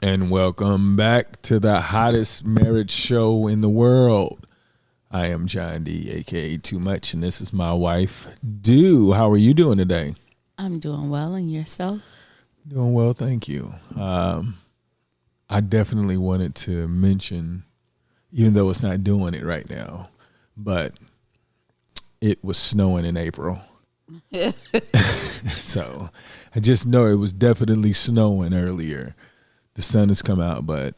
And welcome back to the hottest marriage show in the world. I am John D, aka Too Much, and this is my wife, Do. How are you doing today? I'm doing well, and yourself? Doing well, thank you. I definitely wanted to mention, even though it's not doing it right now, but it was snowing in April. So I just know it was definitely snowing earlier. The sun has come out, but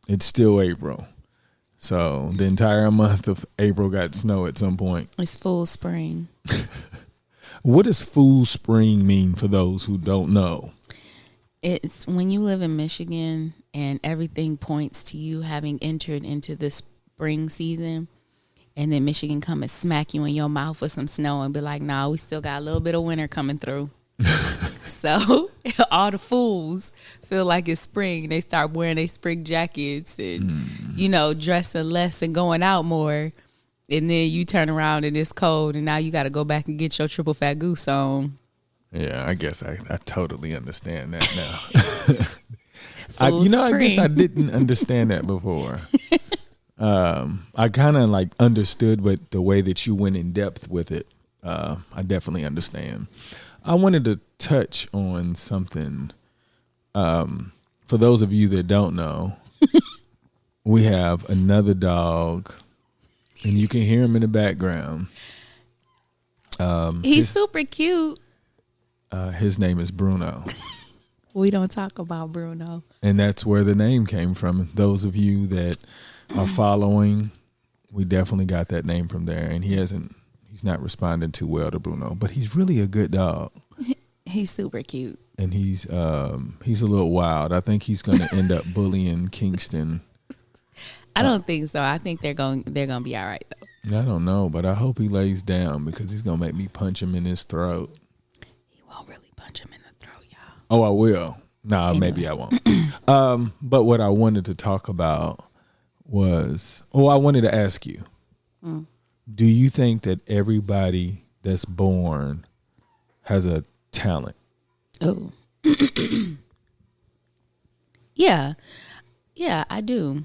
it's still April. So the entire month of April got snow at some point. It's full spring. What does full spring mean for those who don't know? It's when you live in Michigan and everything points to you having entered into the spring season, and then Michigan come and smack you in your mouth with some snow and be like, nah, we still got a little bit of winter coming through. So all the fools feel like it's spring. They start wearing their spring jackets and, dressing less and going out more. And then you turn around and it's cold and now you got to go back and get your triple fat goose on. Yeah, I guess I totally understand that now. I guess I didn't understand that before. I kind of like understood, but the way that you went in depth with it, I definitely understand. I wanted to touch on something. For those of you that don't know, we have another dog, and you can hear him in the background. He's super cute. His name is Bruno. We don't talk about Bruno. And that's where the name came from. Those of you that are following, we definitely got that name from there. And he's not responding too well to Bruno, but he's really a good dog. He's super cute. And he's a little wild. I think he's going to end up bullying Kingston. I don't think so. I think they're going to be all right though. I don't know, but I hope he lays down because he's going to make me punch him in his throat. He won't really punch him in the throat, y'all. Oh, I will. No, anyway. Maybe I won't. But what I wanted to talk about was, I wanted to ask you, do you think that everybody that's born has a talent? Oh. Yeah, I do.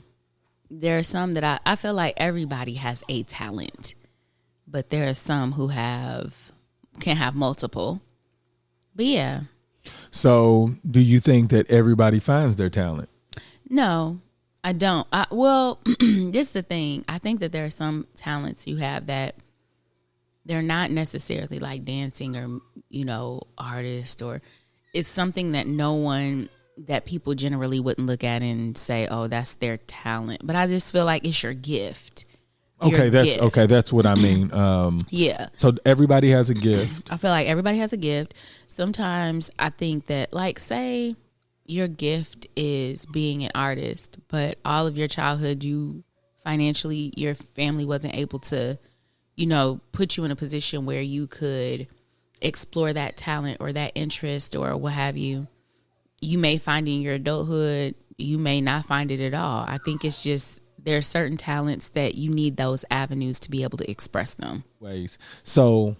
There are some that I feel like everybody has a talent, but there are some who can have multiple. But yeah. So do you think that everybody finds their talent? No, I don't. This is the thing. I think that there are some talents you have that they're not necessarily like dancing or, artist, or it's something that people generally wouldn't look at and say, oh, that's their talent. But I just feel like it's your gift. That's what I mean. Yeah. So everybody has a gift. I feel like everybody has a gift. Sometimes I think that, like, say your gift is being an artist, but all of your childhood, your family wasn't able to, put you in a position where you could explore that talent or that interest or what have you. You may find it in your adulthood. You may not find it at all. I think it's just there are certain talents that you need those avenues to be able to express them. Ways. So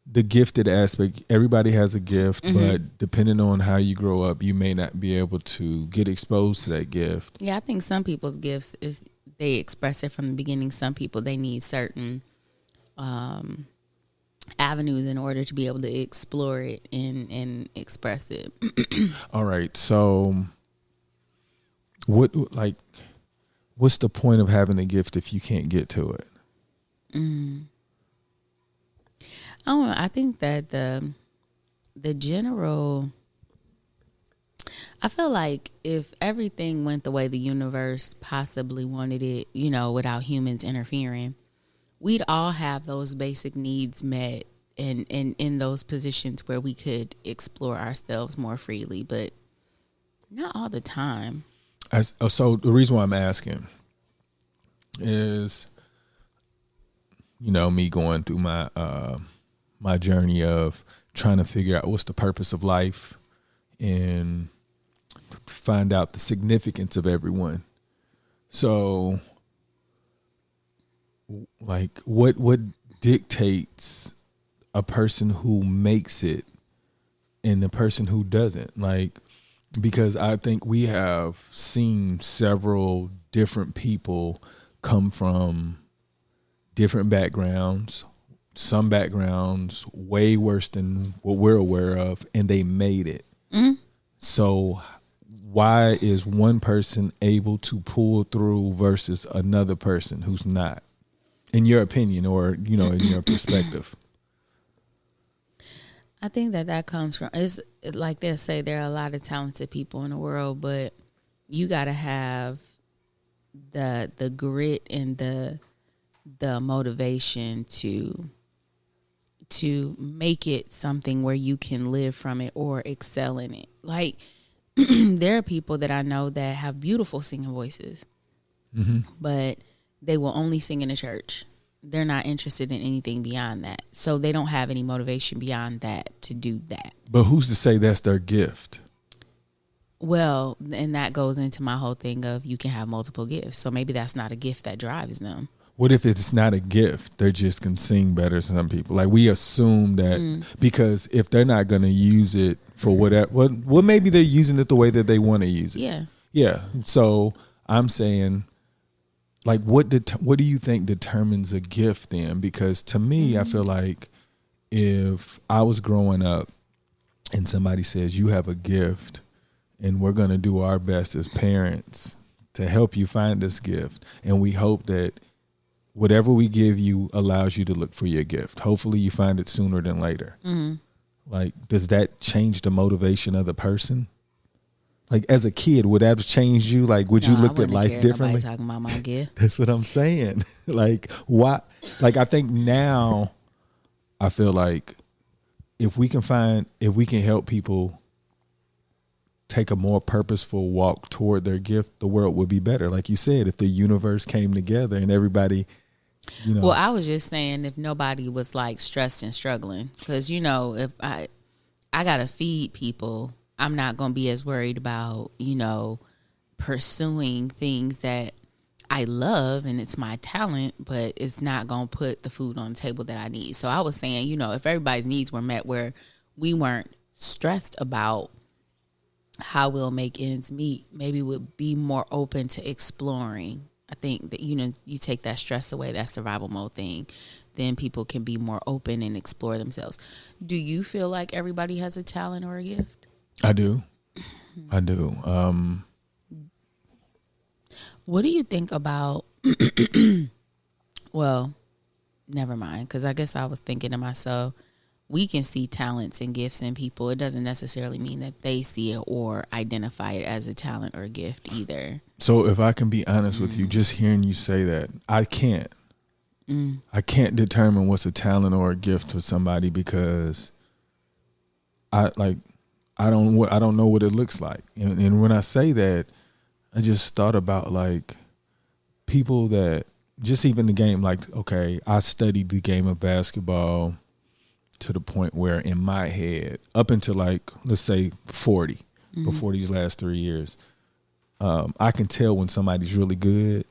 the gifted aspect, everybody has a gift, but depending on how you grow up, you may not be able to get exposed to that gift. Yeah, I think some people's gifts is they express it from the beginning. Some people, they need certain avenues in order to be able to explore it and express it. All right. So what's the point of having a gift if you can't get to it? I think that the general, I feel like if everything went the way the universe possibly wanted it, without humans interfering, we'd all have those basic needs met and in those positions where we could explore ourselves more freely, but not all the time. So the reason why I'm asking is, me going through my my journey of trying to figure out what's the purpose of life and find out the significance of everyone. So, like, what dictates a person who makes it and the person who doesn't? Like, Because I think we have seen several different people come from different backgrounds, some backgrounds way worse than what we're aware of, and they made it. Mm-hmm. So why is one person able to pull through versus another person who's not, in your opinion, or, you know, in your perspective? I think that comes from, it's like they say, there are a lot of talented people in the world, but you got to have the grit and the motivation to make it something where you can live from it or excel in it. Like, there are people that I know that have beautiful singing voices, but they will only sing in a church. They're not interested in anything beyond that. So they don't have any motivation beyond that to do that. But who's to say that's their gift? Well, and that goes into my whole thing of you can have multiple gifts. So maybe that's not a gift that drives them. What if it's not a gift? They just can sing better than some people. Like, we assume that because if they're not going to use it for whatever, well, maybe they're using it the way that they want to use it. Yeah. Yeah. So I'm saying, like, what do you think determines a gift then? Because to me, I feel like if I was growing up and somebody says you have a gift and we're going to do our best as parents to help you find this gift, and we hope that whatever we give you allows you to look for your gift. Hopefully you find it sooner than later. Mm-hmm. Like, does that change the motivation of the person? Like, as a kid, would that have changed you? Like, would you look at life differently? Talking about my gift. That's what I'm saying. Like, why? Like, I think now I feel like if we can help people take a more purposeful walk toward their gift, the world would be better. Like you said, if the universe came together and everybody, you know. Well, I was just saying if nobody was like stressed and struggling, because, you know, if I got to feed people, I'm not going to be as worried about, you know, pursuing things that I love and it's my talent, but it's not going to put the food on the table that I need. So I was saying, you know, if everybody's needs were met where we weren't stressed about how we'll make ends meet, maybe we'll be more open to exploring. I think that, you know, you take that stress away, that survival mode thing, then people can be more open and explore themselves. Do you feel like everybody has a talent or a gift? I do. What do you think about, well, never mind, because I guess I was thinking to myself, we can see talents and gifts in people. It doesn't necessarily mean that they see it or identify it as a talent or a gift either. So if I can be honest with you, just hearing you say that, I can't. I can't determine what's a talent or a gift for somebody because I don't know what it looks like. And when I say that, I just thought about like people that just even the game, like, okay, I studied the game of basketball to the point where in my head, up until like, let's say 40, before these last 3 years, I can tell when somebody's really good,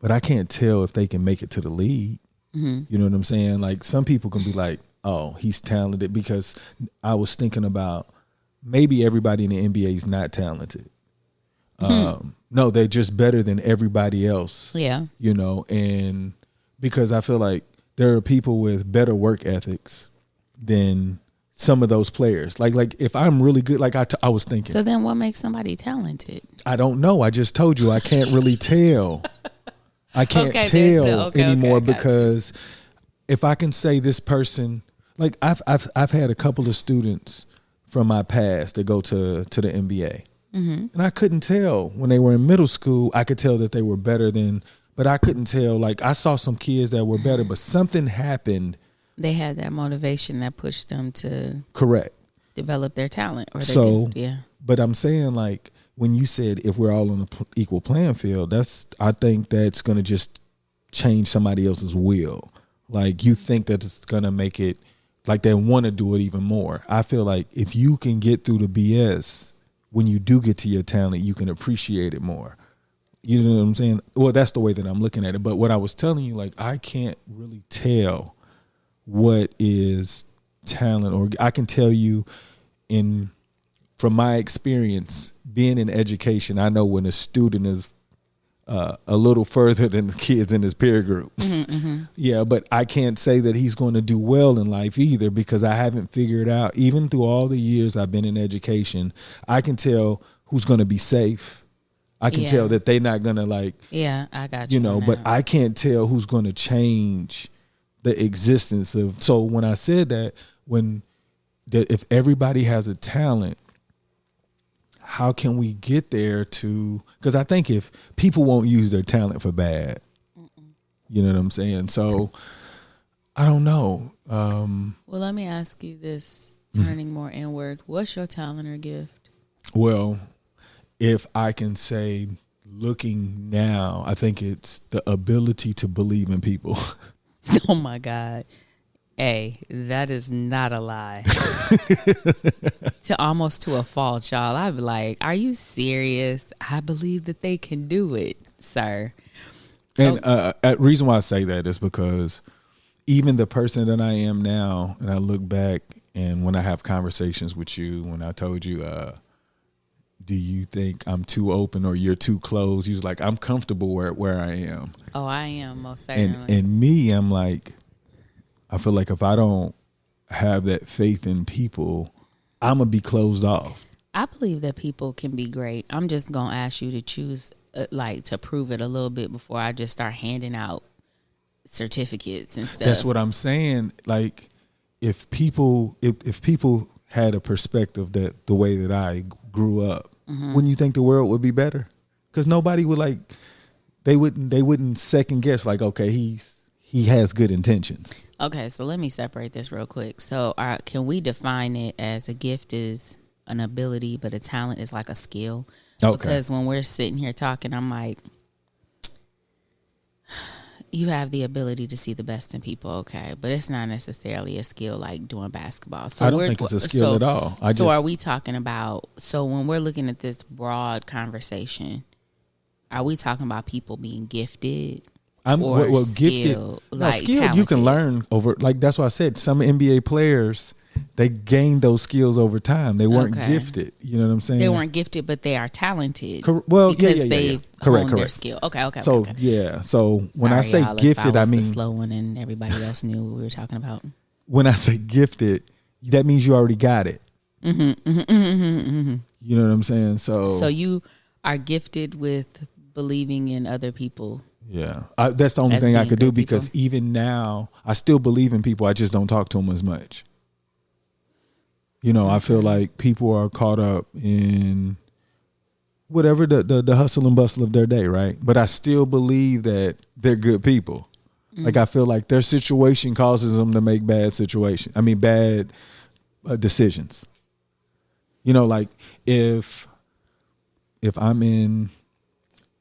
but I can't tell if they can make it to the league. You know what I'm saying? Like, some people can be like, oh, he's talented, because I was thinking about maybe everybody in the NBA is not talented. No, they're just better than everybody else. Yeah. You know, and because I feel like there are people with better work ethics than some of those players. Like if I'm really good, like I was thinking. So then what makes somebody talented? I don't know. I just told you I can't really tell. I can't tell anymore because if I can say this person, like I've had a couple of students from my past that go to the NBA. And I couldn't tell when they were in middle school. I could tell that they were better than, but I couldn't tell. Like, I saw some kids that were better, but something happened. They had that motivation that pushed them to develop their talent. Or but I'm saying, like, when you said if we're all on an equal playing field, I think that's going to just change somebody else's will. Like, you think that it's going to make it, like, they want to do it even more. I feel like if you can get through the BS, when you do get to your talent, you can appreciate it more. You know what I'm saying? Well, that's the way that I'm looking at it. But what I was telling you, like, I can't really tell what is talent, or I can tell you from my experience being in education, I know when a student is a little further than the kids in his peer group. Yeah, but I can't say that he's going to do well in life either, because I haven't figured out, even through all the years I've been in education, I can tell who's going to be safe. I can tell that they're not going to I got you. But I can't tell who's going to change the existence of. So when I said that, if everybody has a talent, how can we get there to, because I think if people won't use their talent for bad, you know what I'm saying? So I don't know. Well, let me ask you this, turning more inward. What's your talent or gift? Well, if I can say, looking now, I think it's the ability to believe in people. Oh my God. Hey, that is not a lie. To a fault, y'all. I'd be like, are you serious? I believe that they can do it, sir. And the reason why I say that is because even the person that I am now, and I look back, and when I have conversations with you, when I told you, do you think I'm too open or you're too closed? You was like, I'm comfortable where I am. Oh, I am, most certainly. And me, I'm like, I feel like if I don't have that faith in people, I'm going to be closed off. I believe that people can be great. I'm just going to ask you to choose, to prove it a little bit before I just start handing out certificates and stuff. That's what I'm saying. Like, if people had a perspective that the way that I grew up, wouldn't you think the world would be better? Because nobody would they wouldn't second guess, like, okay, he has good intentions. Okay, so let me separate this real quick. So can we define it as a gift is an ability, but a talent is like a skill? Okay. Because when we're sitting here talking, I'm like, you have the ability to see the best in people, okay, but it's not necessarily a skill like doing basketball. So I don't think it's a skill at all. Are we talking about, so when we're looking at this broad conversation, are we talking about people being gifted? Gifted. Like skill talented? You can learn over. Like that's why I said some NBA players, they gained those skills over time. They weren't gifted. You know what I'm saying? They weren't gifted, but they are talented. Because they've honed their skill. Okay. So yeah. So when I say gifted, I mean the slow one, and everybody else knew what we were talking about. When I say gifted, that means you already got it. You know what I'm saying? So you are gifted with believing in other people. Yeah, that's the only thing I could do, because even now I still believe in people. I just don't talk to them as much. You know, I feel like people are caught up in whatever the hustle and bustle of their day, right? But I still believe that they're good people. Like I feel like their situation causes them to make bad decisions. You know, like if I'm in.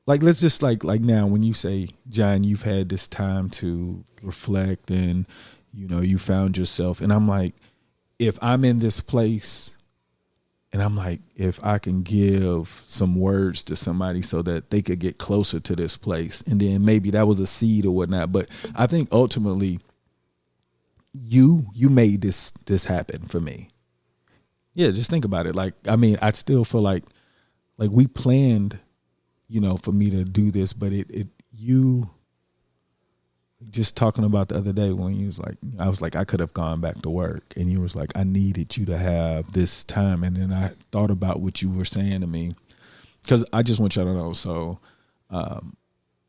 Like, let's just like now when you say, John, you've had this time to reflect and, you know, you found yourself. And I'm like, if I'm in this place and I'm like, if I can give some words to somebody so that they could get closer to this place, and then maybe that was a seed or whatnot. But I think ultimately you made this happen for me. Yeah, just think about it. Like, I mean, I still feel like we planned, you know, for me to do this, but you just talking about the other day when you was like, I was like, I could have gone back to work, and you was like, I needed you to have this time. And then I thought about what you were saying to me, because I just want y'all to know. So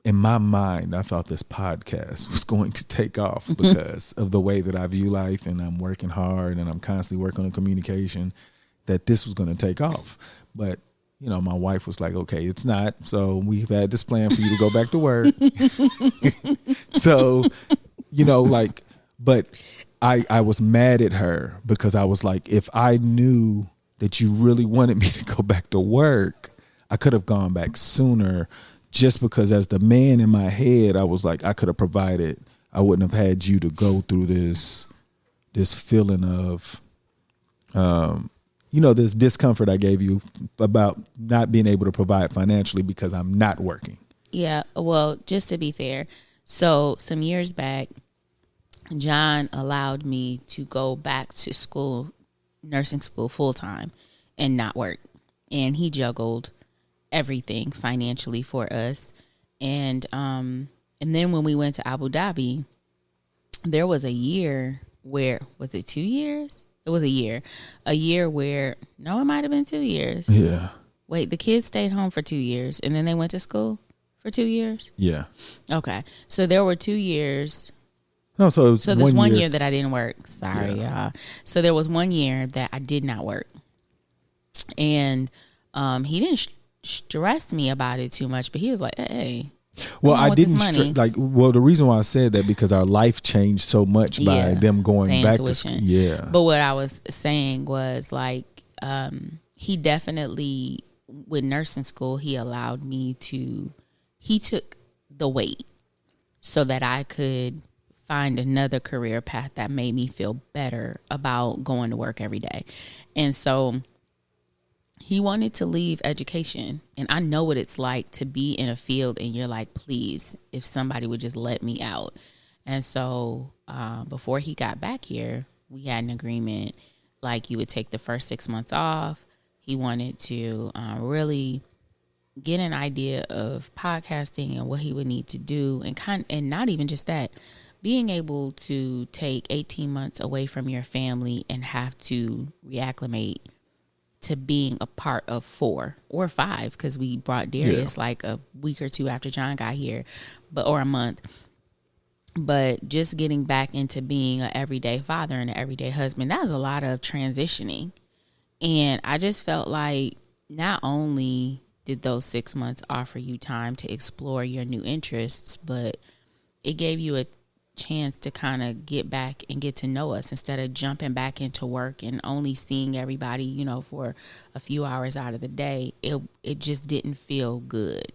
in my mind, I thought this podcast was going to take off because of the way that I view life, and I'm working hard and I'm constantly working on communication, that this was going to take off. But you know, my wife was like, okay, it's not. So we've had this plan for you to go back to work. So, you know, like, but I was mad at her because I was like, if I knew that you really wanted me to go back to work, I could have gone back sooner, just because as the man in my head, I was like, I could have provided, I wouldn't have had you to go through this feeling of, you know, this discomfort I gave you about not being able to provide financially because I'm not working. Yeah. Well, just to be fair. So some years back, John allowed me to go back to school, nursing school full time. and not work. And he juggled everything financially for us. And then when we went to Abu Dhabi, there was a year where, was it 2 years? It was a year where, no, it might have been 2 years. Yeah. Wait, the kids stayed home for 2 years and then they went to school for 2 years? Yeah. Okay. So there were 2 years. No, so it was so there's 1 year that I didn't work. Sorry, y'all. So there was 1 year that I did not work. And he didn't stress me about it too much, but he was like, hey. Well, I didn't the reason why I said that, because our life changed so much by them going back to school. Yeah. But what I was saying was like, he definitely, with nursing school, he took the weight so that I could find another career path that made me feel better about going to work every day. And so he wanted to leave education. And I know what it's like to be in a field and you're like, please, if somebody would just let me out. And so before he got back here, we had an agreement, like you would take the first 6 months off. He wanted to really get an idea of podcasting and what he would need to do. And not even just that, being able to take 18 months away from your family and have to reacclimate to being a part of 4 or 5, because we brought Darius like a week or 2 after John got here, or a month. But just getting back into being an everyday father and an everyday husband, that was a lot of transitioning. And I just felt like not only did those 6 months offer you time to explore your new interests, but it gave you a chance to kind of get back and get to know us instead of jumping back into work and only seeing everybody, for a few hours out of the day. It just didn't feel good.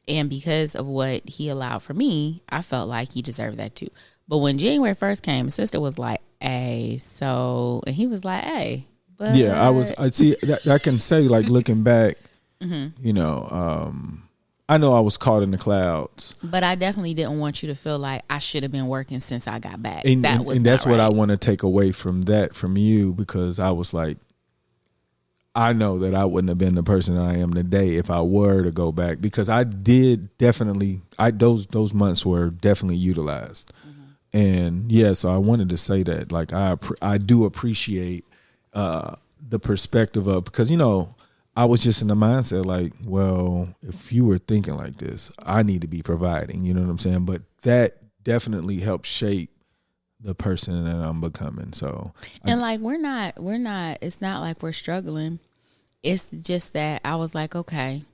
And because of what he allowed for me, I felt like he deserved that too. But when January 1st came, his sister was like, hey, and he was like, hey. But yeah, I see that I can say, like, looking back, I know I was caught in the clouds, but I definitely didn't want you to feel like I should have been working since I got back. And that's what I want to take away from you, because I was like, I know that I wouldn't have been the person that I am today if I were to go back, because I did definitely, those months were definitely utilized. Mm-hmm. And so I wanted to say that, like, I do appreciate the perspective of, because, I was just in the mindset like, well, if you were thinking like this, I need to be providing, you know what I'm saying? But that definitely helped shape the person that I'm becoming. So, and we're not, it's not like we're struggling. It's just that I was like, okay,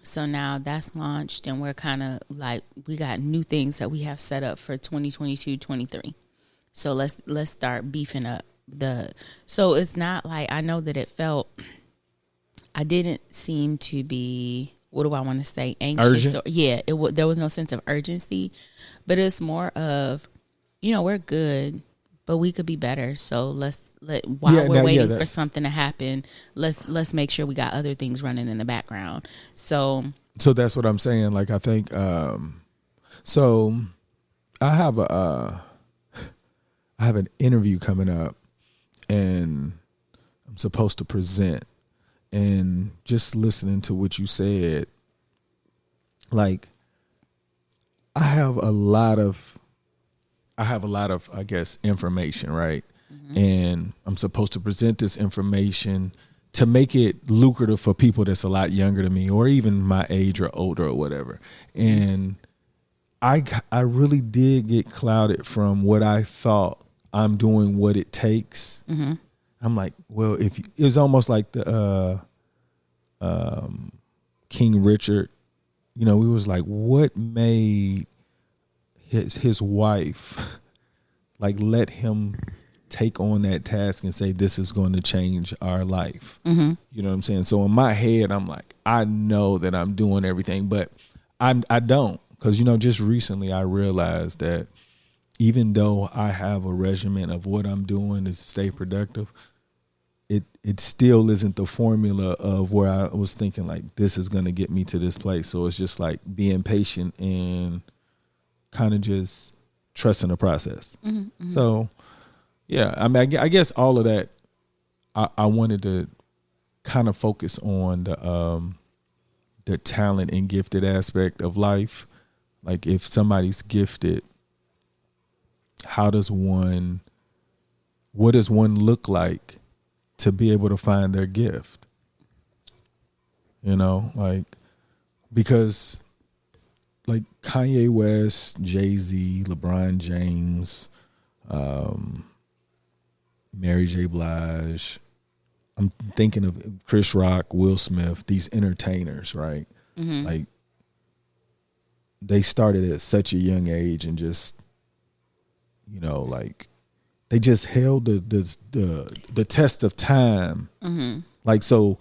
so now that's launched and we're kind of like, we got new things that we have set up for 2022, 23. So let's start beefing up so it's not like, I know that it felt, I didn't seem to be, what do I want to say, anxious? There was no sense of urgency, but it's more of, we're good, but we could be better. So while we're waiting for something to happen, let's make sure we got other things running in the background. So that's what I'm saying. Like, I think, so I have an interview coming up, and I'm supposed to present. And just listening to what you said, like, I have a lot of, I guess, information, right? Mm-hmm. And I'm supposed to present this information to make it lucrative for people that's a lot younger than me, or even my age or older or whatever. And I really did get clouded from what I thought I'm doing, what it takes. Mm-hmm. I'm like, well, it was almost like the King Richard, we was like, what made his wife like let him take on that task and say, this is going to change our life? Mm-hmm. You know what I'm saying? So in my head, I'm like, I know that I'm doing everything, but I don't, because just recently I realized that even though I have a regimen of what I'm doing to stay productive, it still isn't the formula of where I was thinking like, this is going to get me to this place. So it's just like being patient and kind of just trusting the process. Mm-hmm, mm-hmm. So, yeah, I mean, I guess all of that, I wanted to kind of focus on the talent and gifted aspect of life. Like if somebody's gifted, what does one look like to be able to find their gift? You know, like, because like Kanye West, Jay-Z, LeBron James, Mary J. Blige, I'm thinking of Chris Rock, Will Smith, these entertainers, right? Mm-hmm. Like they started at such a young age and just, you know, like they just held the test of time. Mm-hmm. Like, so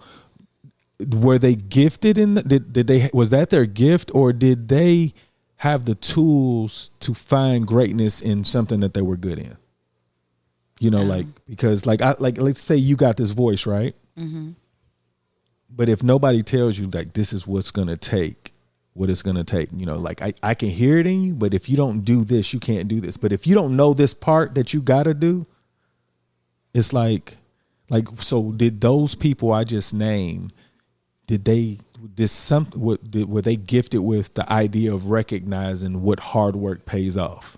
were they gifted did they, was that their gift, or did they have the tools to find greatness in something that they were good in? You know, like, because like let's say you got this voice, right? Mm-hmm. But if nobody tells you like this is what it's gonna take, you know, like I can hear it in you, but if you don't do this, you can't do this. But if you don't know this part that you gotta do, it's like so did those people I just named, were they gifted with the idea of recognizing what hard work pays off,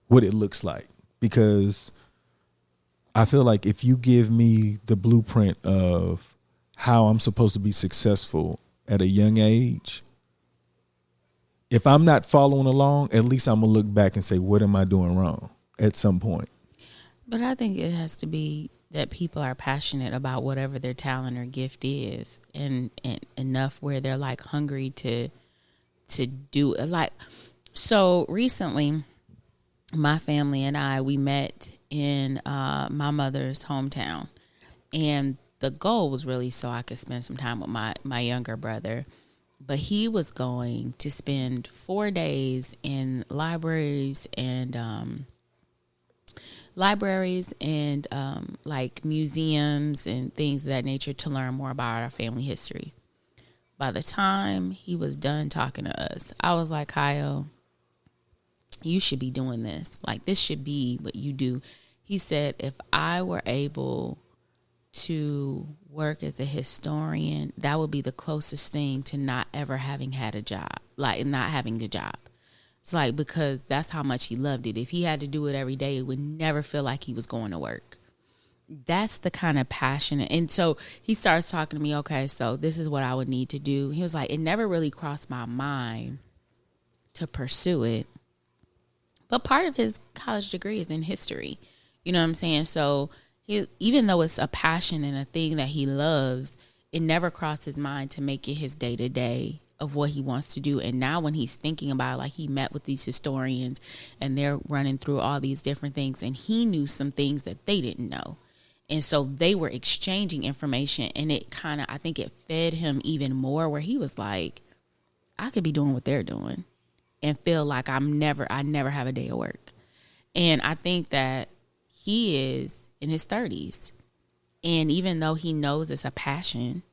what it looks like? Because I feel like if you give me the blueprint of how I'm supposed to be successful at a young age, if I'm not following along, at least I'm going to look back and say, what am I doing wrong at some point? But I think it has to be that people are passionate about whatever their talent or gift is, and enough where they're like hungry to do it. Like, so recently, my family and we met in my mother's hometown, and the goal was really so I could spend some time with my younger brother. But he was going to spend 4 days in libraries and like museums and things of that nature to learn more about our family history. By the time he was done talking to us, I was like, Kyle, you should be doing this. Like, this should be what you do. He said, if I were able to work as a historian, that would be the closest thing to not ever having had a job, like not having a job. It's like, because that's how much he loved it. If he had to do it every day, it would never feel like he was going to work. That's the kind of passion. And so he starts talking to me, okay, so this is what I would need to do. He was like, it never really crossed my mind to pursue it. But part of his college degree is in history. You know what I'm saying? So even though it's a passion and a thing that he loves, it never crossed his mind to make it his day-to-day of what he wants to do. And now when he's thinking about it, like, he met with these historians and they're running through all these different things, and he knew some things that they didn't know. And so they were exchanging information, and it kind of, I think it fed him even more, where he was like, I could be doing what they're doing and feel like I never have a day of work. And I think that he is in his 30s. And even though he knows it's a passion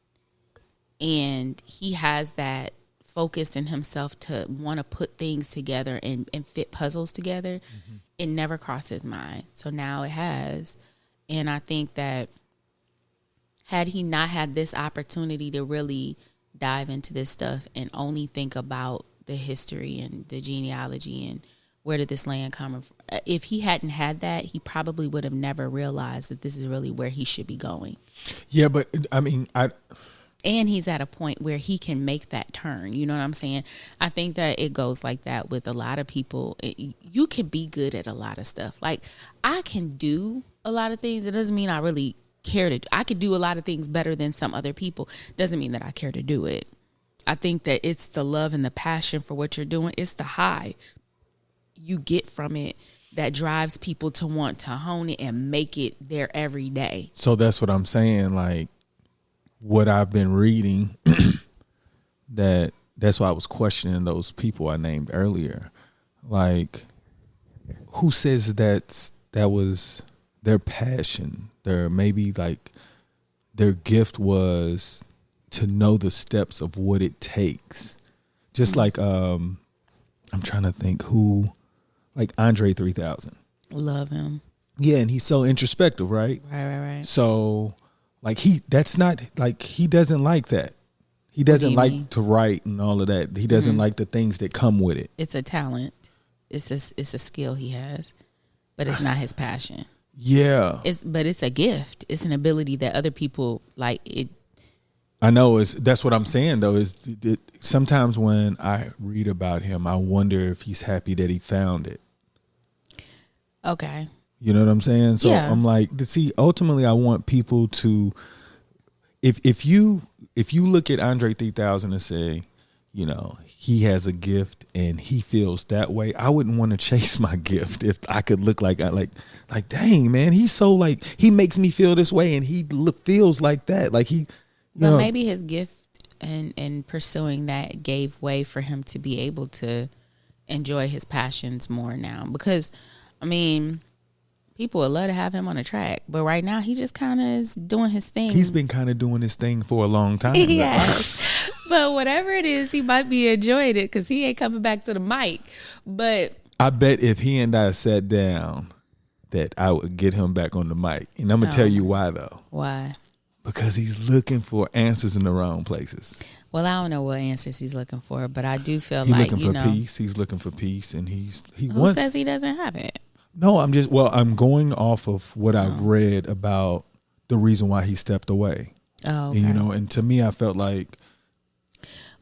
and he has that focus in himself to want to put things together and fit puzzles together, mm-hmm. It never crossed his mind. So now it has. And I think that had he not had this opportunity to really dive into this stuff and only think about the history and the genealogy and where did this land come from, if he hadn't had that, he probably would have never realized that this is really where he should be going. Yeah, but I mean, and he's at a point where he can make that turn. You know what I'm saying? I think that it goes like that with a lot of people. You can be good at a lot of stuff. Like, I can do a lot of things. It doesn't mean I really care to. I could do a lot of things better than some other people. Doesn't mean that I care to do it. I think that it's the love and the passion for what you're doing. It's the high you get from it that drives people to want to hone it and make it their every day. So that's what I'm saying. Like, what I've been reading, that's why I was questioning those people I named earlier. Like, who says that was their passion? Maybe like their gift was to know the steps of what it takes. Just like I'm trying to think who, like Andre 3000. Love him. Yeah, and he's so introspective, right? Right. So Like that's not like, he doesn't like that. He doesn't like mean? to write and all of that. He doesn't like the things that come with it. It's a talent. It's a skill he has, but it's not his passion. Yeah. But it's a gift. It's an ability that other people like it. I know that's what I'm saying though, is sometimes when I read about him, I wonder if he's happy that he found it. Okay. You know what I'm saying? So Yeah. I'm like, see, ultimately I want people to, if you look at Andre 3000 and say, you know, he has a gift and he feels that way, I wouldn't want to chase my gift if I could look like dang man, he's so like, he makes me feel this way and he feels like that, like he. But maybe his gift and pursuing that gave way for him to be able to enjoy his passions more now. Because, I mean, people would love to have him on a track, but right now he just kind of is doing his thing. He's been kind of doing his thing for a long time. Yes. But whatever it is, he might be enjoying it because he ain't coming back to the mic. But I bet if he and I sat down that I would get him back on the mic. And I'm going to tell you why, though. Why? Because he's looking for answers in the wrong places. Well, I don't know what answers he's looking for, but I do feel he's like, looking for peace. He's looking for peace, and he who says he doesn't have it? No, I'm going off of what I've read about the reason why he stepped away. Oh, okay. And, you know, and to me, I felt like,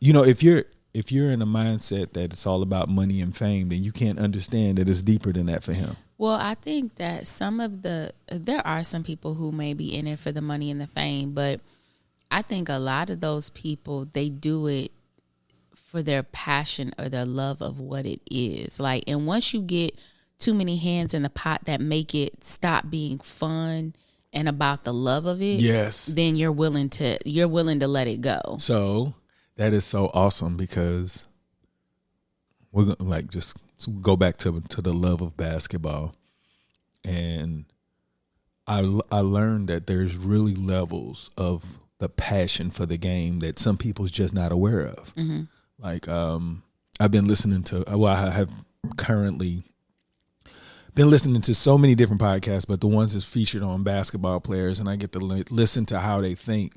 you know, if you're in a mindset that it's all about money and fame, then you can't understand that it's deeper than that for him. Well, I think that there are some people who may be in it for the money and the fame, but I think a lot of those people, they do it for their passion or their love of what it is. Like, and once you get too many hands in the pot that make it stop being fun and about the love of it, yes, then you're willing to let it go. So that is so awesome, because we're gonna like just go back to the love of basketball, and I learned that there's really levels of the passion for the game that some people's just not aware of. Mm-hmm. Like I've been listening to, I have currently been listening to so many different podcasts, but the ones that's featured on basketball players, and I get to listen to how they think.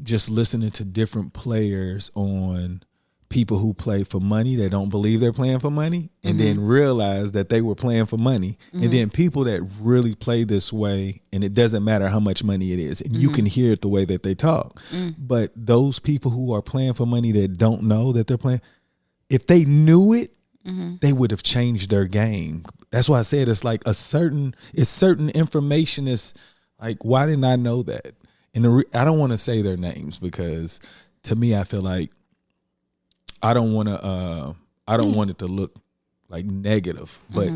Just listening to different players on people who play for money that don't believe they're playing for money, and then realize that they were playing for money, and then people that really play this way, and it doesn't matter how much money it is, and you can hear it the way that they talk. But those people who are playing for money that don't know that they're playing, if they knew it, they would have changed their game. That's why I said it's like certain information is like, why didn't I know that? And I don't want to say their names, because to me, I feel like I don't want it to look like negative, but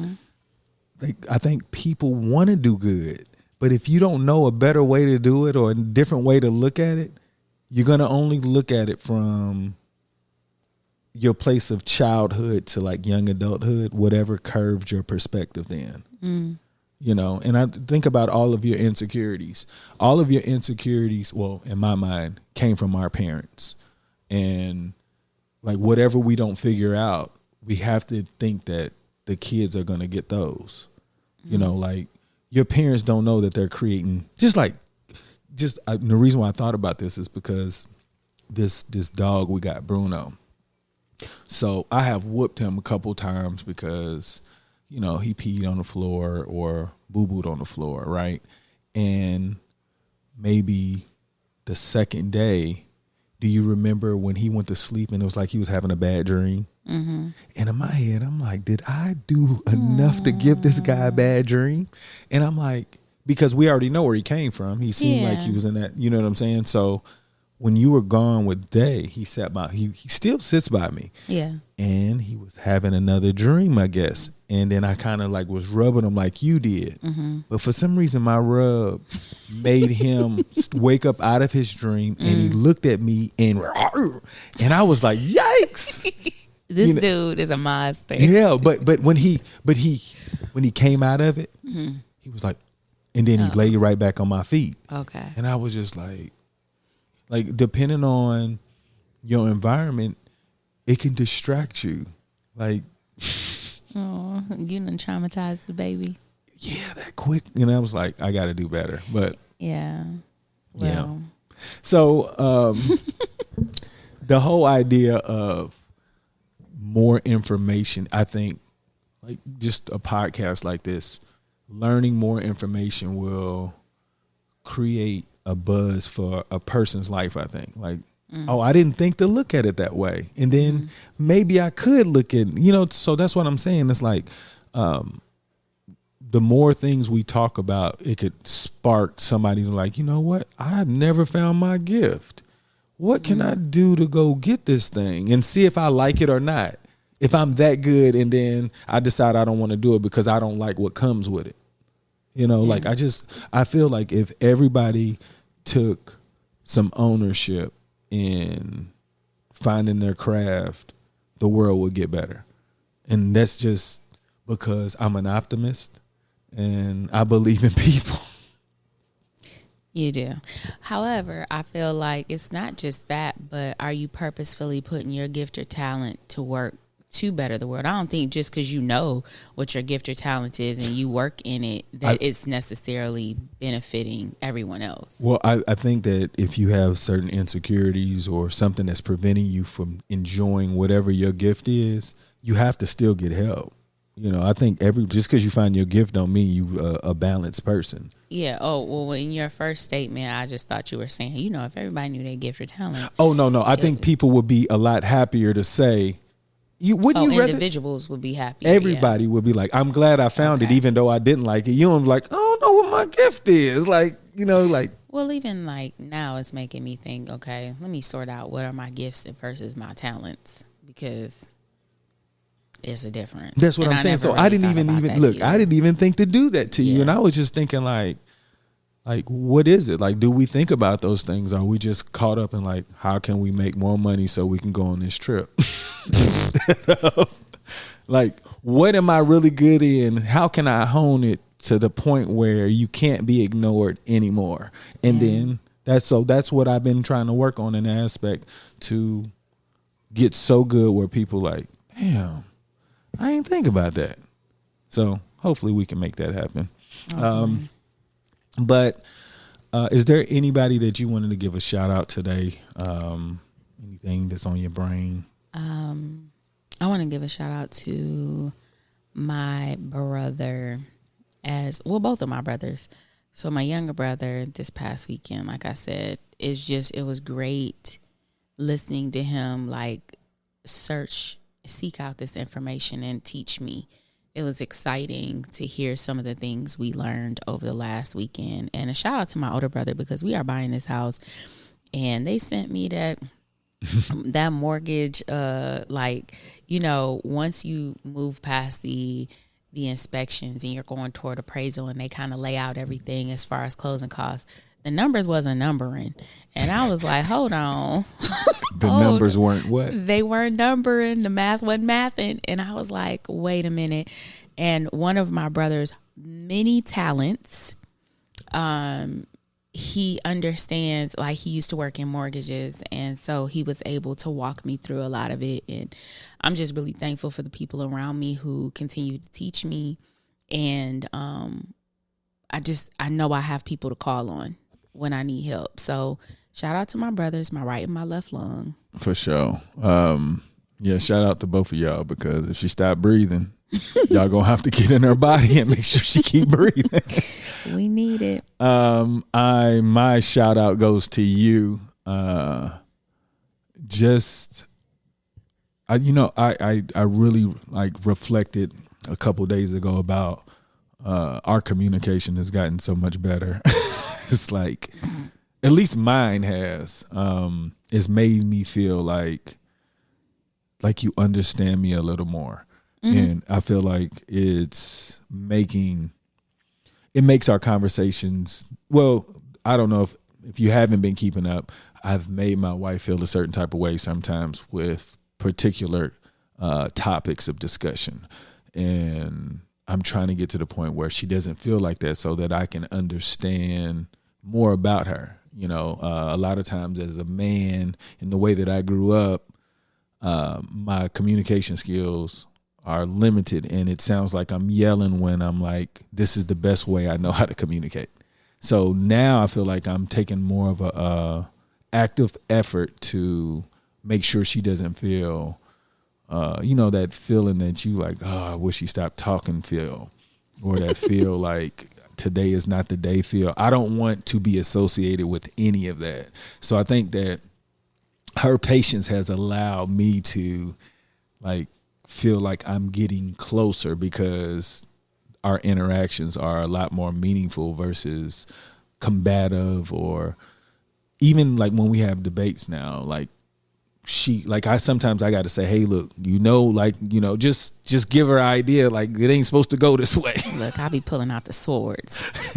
I think people want to do good. But if you don't know a better way to do it or a different way to look at it, you're going to only look at it from your place of childhood to like young adulthood, whatever curved your perspective then. You know, and I think about all of your insecurities. All of your insecurities, well, in my mind, came from our parents. And like whatever we don't figure out, we have to think that the kids are going to get those. You know, like your parents don't know that they're creating, the reason why I thought about this is because this dog we got, Bruno. So I have whooped him a couple times because, you know, he peed on the floor or boo-booed on the floor, right? And maybe the second day, do you remember when he went to sleep and it was like he was having a bad dream? And in my head, I'm like, did I do enough to give this guy a bad dream? And I'm like, because we already know where he came from. He seemed like he was in that, you know what I'm saying? So when you were gone with Day, he still sits by me. Yeah. And he was having another dream, I guess. And then I kind of like was rubbing him like you did. But for some reason, my rub made him wake up out of his dream, and he looked at me and I was like, yikes. This dude is a monster. Yeah, but when he came out of it, he was like, and then he laid right back on my feet. Okay. And I was just like depending on your environment, it can distract you. Like, oh, you done traumatized the baby. Yeah, that quick. And I was like, I got to do better. But yeah, Well. Yeah. So the whole idea of more information, I think, like just a podcast like this, learning more information will create a buzz for a person's life, I think. Like, oh, I didn't think to look at it that way. And then maybe I could look at, so that's what I'm saying. It's like, the more things we talk about, it could spark somebody to like, you know what? I've never found my gift. What can I do to go get this thing and see if I like it or not? If I'm that good and then I decide I don't want to do it because I don't like what comes with it. Like I feel like if everybody took some ownership in finding their craft, the world would get better. And that's just because I'm an optimist and I believe in people. You do. However, I feel like it's not just that, but are you purposefully putting your gift or talent to work to better the world? I don't think just because you know what your gift or talent is and you work in it, that it's necessarily benefiting everyone else. Well, I think that if you have certain insecurities or something that's preventing you from enjoying whatever your gift is, you have to still get help. I think just because you find your gift don't mean you a balanced person. Yeah. Oh, well, in your first statement, I just thought you were saying, if everybody knew their gift or talent. Oh, no. I think people would be a lot happier to say, individuals would be happy. Everybody would be like, I'm glad I found it, even though I didn't like it. You don't be like, I don't know what my gift is. Like, like. Well, even like now it's making me think, okay, let me sort out what are my gifts versus my talents, because it's a difference. That's what I'm saying. So I didn't even look. Either. I didn't even think to do that to you, and I was just thinking like, what is it? Like, do we think about those things? Are we just caught up in like, how can we make more money so we can go on this trip? Instead of like, what am I really good in? How can I hone it to the point where you can't be ignored anymore? And then that's what I've been trying to work on in the aspect to get so good where people like, damn, I ain't think about that. So hopefully we can make that happen. Okay. But is there anybody that you wanted to give a shout out today? Anything that's on your brain? I want to give a shout out to my brother, both of my brothers. So my younger brother this past weekend, like I said, it was great listening to him like seek out this information and teach me. It was exciting to hear some of the things we learned over the last weekend. And a shout out to my older brother, because we are buying this house and they sent me that mortgage, once you move past the inspections and you're going toward appraisal and they kind of lay out everything as far as closing costs, the numbers wasn't numbering. And I was like, hold on. The numbers weren't what? They weren't numbering. The math wasn't mathing. And I was like, wait a minute. And one of my brother's many talents, he understands, like he used to work in mortgages. And so he was able to walk me through a lot of it. And I'm just really thankful for the people around me who continue to teach me. And I know I have people to call on when I need help. So shout out to my brothers, my right and my left lung. For sure. Shout out to both of y'all, because if she stopped breathing, y'all gonna have to get in her body and make sure she keep breathing. We need it. My shout out goes to you. I really reflected a couple days ago about our communication has gotten so much better. It's like, at least mine has. It's made me feel like you understand me a little more. Mm-hmm. And I feel like it makes our conversations, well, I don't know if you haven't been keeping up, I've made my wife feel a certain type of way sometimes with particular topics of discussion. And I'm trying to get to the point where she doesn't feel like that, so that I can understand more about her. A lot of times as a man, in the way that I grew up, my communication skills are limited, and it sounds like I'm yelling when I'm like, this is the best way I know how to communicate. So now I feel like I'm taking more of a active effort to make sure she doesn't feel, that feeling that you like, oh, I wish she stopped talking feel, or that feel like today is not the day feel. I don't want to be associated with any of that. So I think that her patience has allowed me to like feel like I'm getting closer, because our interactions are a lot more meaningful versus combative, or even like when we have debates now, like sometimes I got to say, hey, look, just give her an idea. Like, it ain't supposed to go this way. Look, I be pulling out the swords.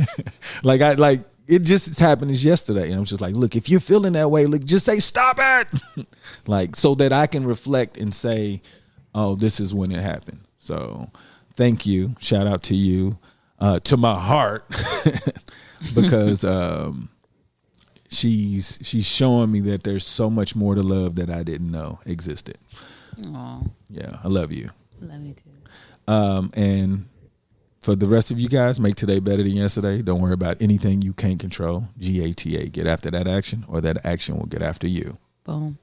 It just happened as yesterday. And I'm just like, look, if you're feeling that way, look, just say, stop it. Like, so that I can reflect and say, oh, this is when it happened. So thank you. Shout out to you, to my heart, because she's showing me that there's so much more to love that I didn't know existed. Aww. Yeah, I love you. Love you too. And for the rest of you guys, make today better than yesterday. Don't worry about anything you can't control. GATA. Get after that action, or that action will get after you. Boom.